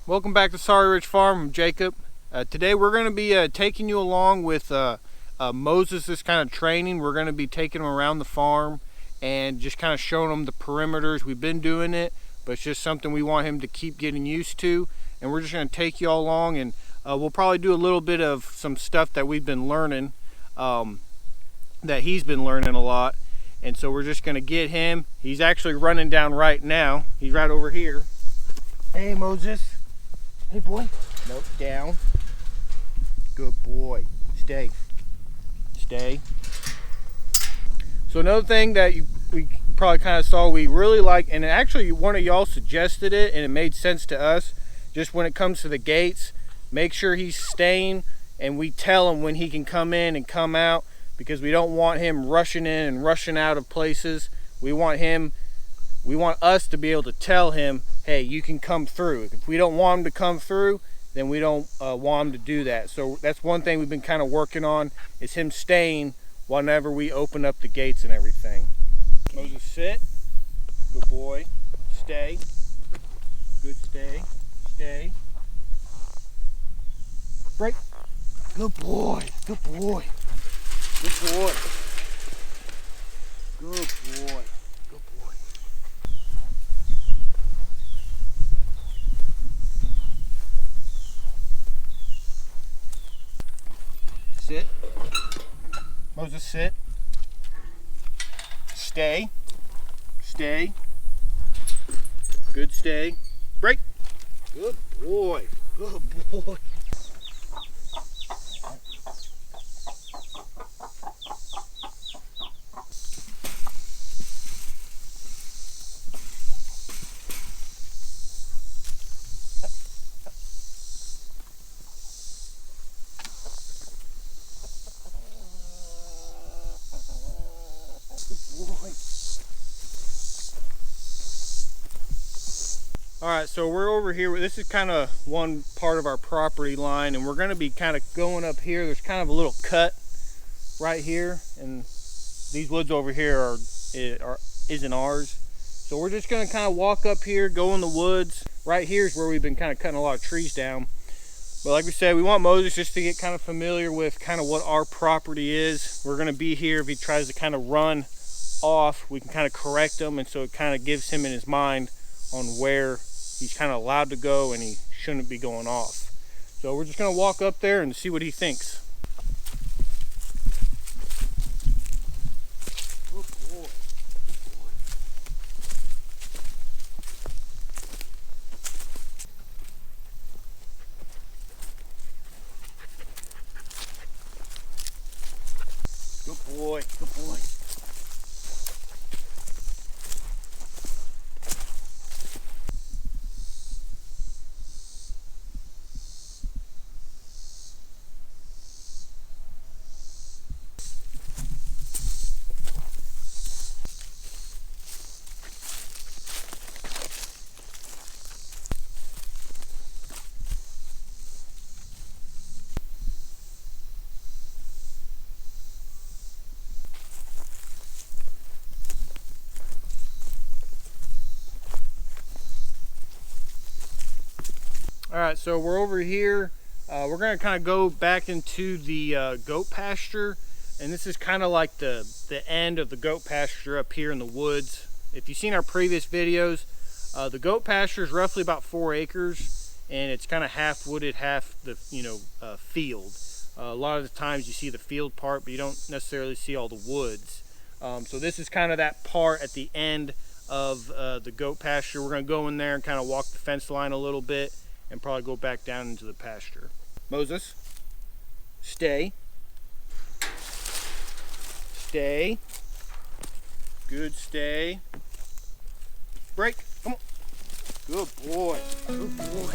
Welcome back to Sawyer Ridge Farm. I'm Jacob. Today we're going to be taking you along with Moses, this kind of training. We're going to be taking him around the farm and just kind of showing him the perimeters. We've been doing it, but it's just something we want him to keep getting used to. And we're just going to take you all along, and we'll probably do a little bit of some stuff that we've been learning, that he's been learning a lot. And so we're just going to get him. He's actually running down right now. He's right over here. Hey, Moses. Hey, boy. Nope, down. Good boy. Stay. Stay. So another thing that we probably kind of saw we really like, and actually one of y'all suggested it, and it made sense to us, just when it comes to the gates, make sure he's staying, and we tell him when he can come in and come out, because we don't want him rushing in and rushing out of places. We want us to be able to tell him, hey, you can come through. If we don't want him to come through, then we don't want him to do that. So that's one thing we've been kind of working on, is him staying whenever we open up the gates and everything. Moses, sit. Good boy. Stay. Good, stay. Stay. Break. Good boy. Good boy. Good boy. Good boy. Good boy. Sit. Moses, sit. Stay. Stay. Good, stay. Break. Good boy. Good boy. Alright, so we're over here. This is kind of one part of our property line, and we're going to be kind of going up here. There's kind of a little cut right here, and these woods over here isn't ours. So we're just going to kind of walk up here, go in the woods. Right here is where we've been kind of cutting a lot of trees down. But like we said, we want Moses just to get kind of familiar with kind of what our property is. We're going to be here. If he tries to kind of run off, we can kind of correct him, and so it kind of gives him in his mind on where he's kind of allowed to go and he shouldn't be going off. So we're just going to walk up there and see what he thinks. Good boy. Good boy. Good boy. Alright, so we're over here. We're going to kind of go back into the goat pasture, and this is kind of like the end of the goat pasture up here in the woods. If you've seen our previous videos, the goat pasture is roughly about 4 acres, and it's kind of half wooded, half the field. A lot of the times you see the field part, but you don't necessarily see all the woods. So this is kind of that part at the end of the goat pasture. We're going to go in there and kind of walk the fence line a little bit and probably go back down into the pasture. Moses, stay. Stay. Good, stay. Break. Come on. Good boy. Good boy.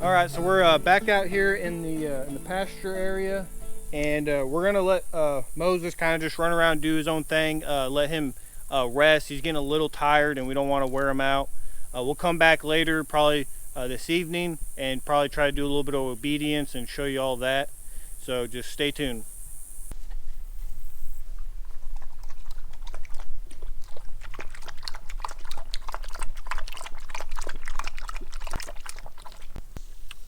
All right, so we're back out here in the pasture area, and we're gonna let Moses kind of just run around and do his own thing. Let him rest. He's getting a little tired, and we don't want to wear him out. We'll come back later, probably this evening, and probably try to do a little bit of obedience and show you all that. So just stay tuned.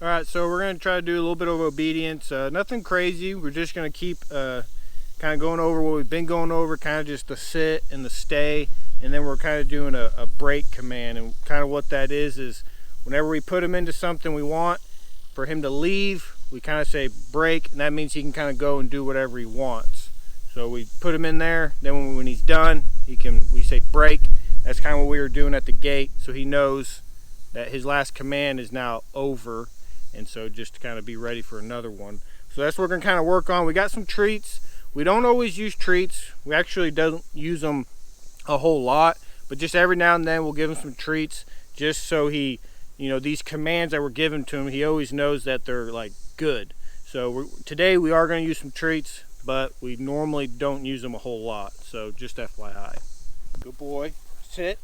All right, so we're going to try to do a little bit of obedience. Nothing crazy. We're just going to keep kind of going over what we've been going over, kind of just the sit and the stay, and then we're kind of doing a break command. And kind of what that is whenever we put him into something we want for him to leave, we kind of say break, and that means he can kind of go and do whatever he wants. So we put him in there, then when he's done, we say break. That's kind of what we were doing at the gate, so he knows that his last command is now over. And so just to kind of be ready for another one. So that's what we're going to kind of work on. We got some treats. We don't always use treats. We actually don't use them a whole lot, but just every now and then we'll give him some treats, just so he, these commands that we're giving to him, he always knows that they're like good. So today we are going to use some treats, but we normally don't use them a whole lot. So just FYI. Good boy. Sit.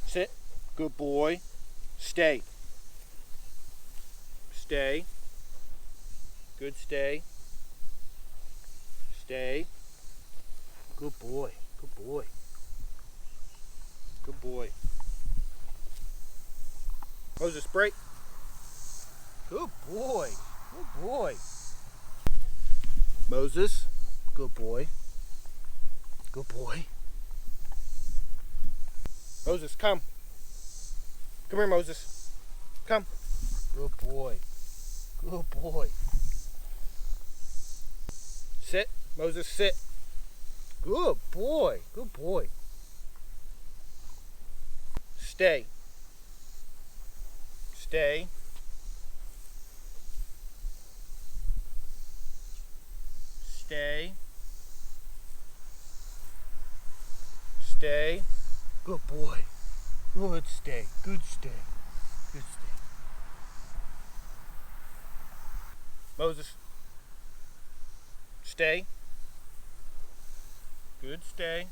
Sit. Good boy. Stay. Stay. Good stay. Stay. Good boy. Good boy. Good boy. Moses, break. Good boy. Good boy. Moses. Good boy. Good boy. Moses, come. Come here, Moses. Come. Good boy. Good boy. Sit. Moses, sit. Good boy. Good boy. Stay. Stay. Stay. Stay. Good boy. Good stay. Good stay. Good stay. Moses, stay. Good stay.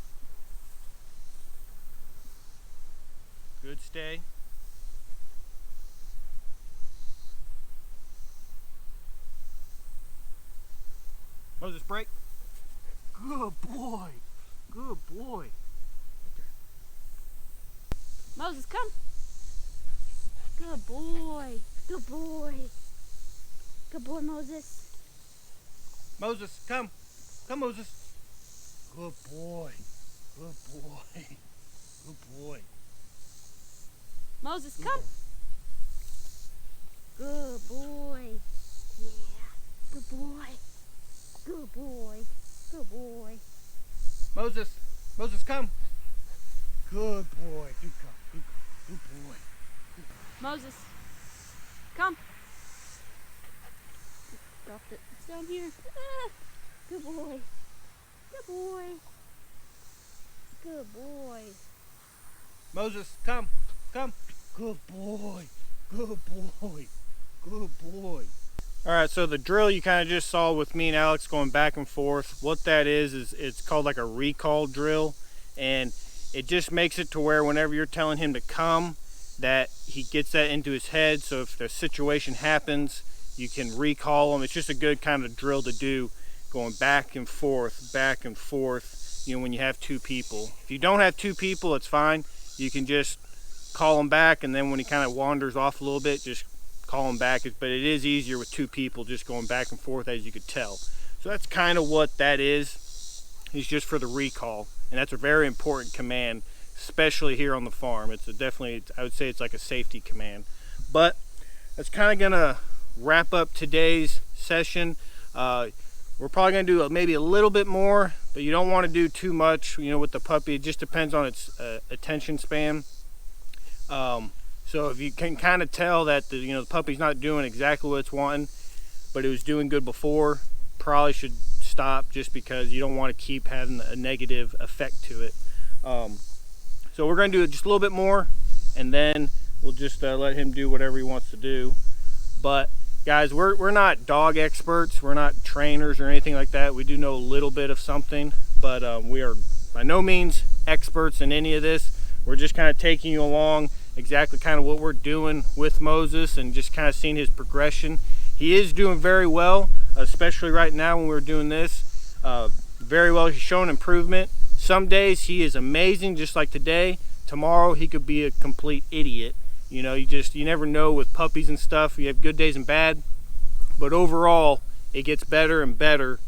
Good stay. Moses, break. Good boy. Good boy. Moses, come. Good boy. Good boy. Good boy, Moses. Moses, come. Come, Moses. Good boy. Good boy. Good boy. Moses, come. Good boy. Yeah. Good boy. Good boy. Good boy. Moses. Moses, come. Good boy. Good girl. Good girl. Good boy. Moses, come. Dropped it. It's down here. Ah, good boy. Good boy. Good boy. Moses, come. Come. Good boy. Good boy. Good boy. All right, so the drill you kind of just saw with me and Alex going back and forth, what that is it's called like a recall drill, and it just makes it to where whenever you're telling him to come, that he gets that into his head, so if the situation happens, you can recall him. It's just a good kind of drill to do, going back and forth, when you have two people. If you don't have two people, it's fine. You can just call him back, and then when he kind of wanders off a little bit, just call him back. But it is easier with two people, just going back and forth, as you could tell. So that's kind of what that is. It's just for the recall, and that's a very important command, especially here on the farm. It's definitely, I would say it's like a safety command. But that's kind of gonna wrap up today's session. We're probably gonna do maybe a little bit more, but you don't want to do too much, with the puppy. It just depends on its attention span. So if you can kind of tell that the puppy's not doing exactly what it's wanting, but it was doing good before, probably should stop, just because you don't want to keep having a negative effect to it. So we're going to do just a little bit more, and then we'll just let him do whatever he wants to do. But guys, we're not dog experts, we're not trainers or anything like that. We do know a little bit of something, but we are by no means experts in any of this. We're just kind of taking you along exactly kind of what we're doing with Moses and just kind of seeing his progression. He is doing very well, especially right now when we're doing this. Very well. He's showing improvement. Some days he is amazing, just like today. Tomorrow he could be a complete idiot. You know, you never know with puppies and stuff. You have good days and bad, but overall it gets better and better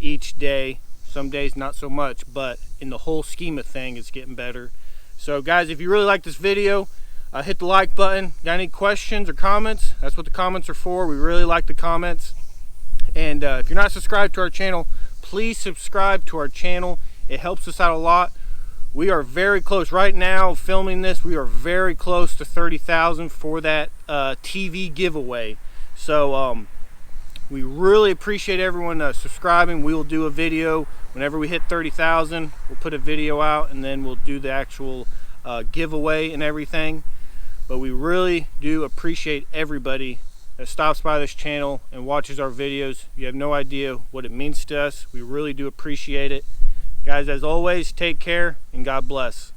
each day. Some days not so much, but in the whole scheme of things, it's getting better. So guys, if you really like this video, hit the like button. Got any questions or comments? That's what the comments are for. We really like the comments. And if you're not subscribed to our channel, please subscribe to our channel. It helps us out a lot. We are very close right now filming this. We are very close to 30,000 for that TV giveaway. So we really appreciate everyone subscribing. We will do a video whenever we hit 30,000. We'll put a video out and then we'll do the actual giveaway and everything. But we really do appreciate everybody that stops by this channel and watches our videos. You have no idea what it means to us. We really do appreciate it. Guys, as always, take care and God bless.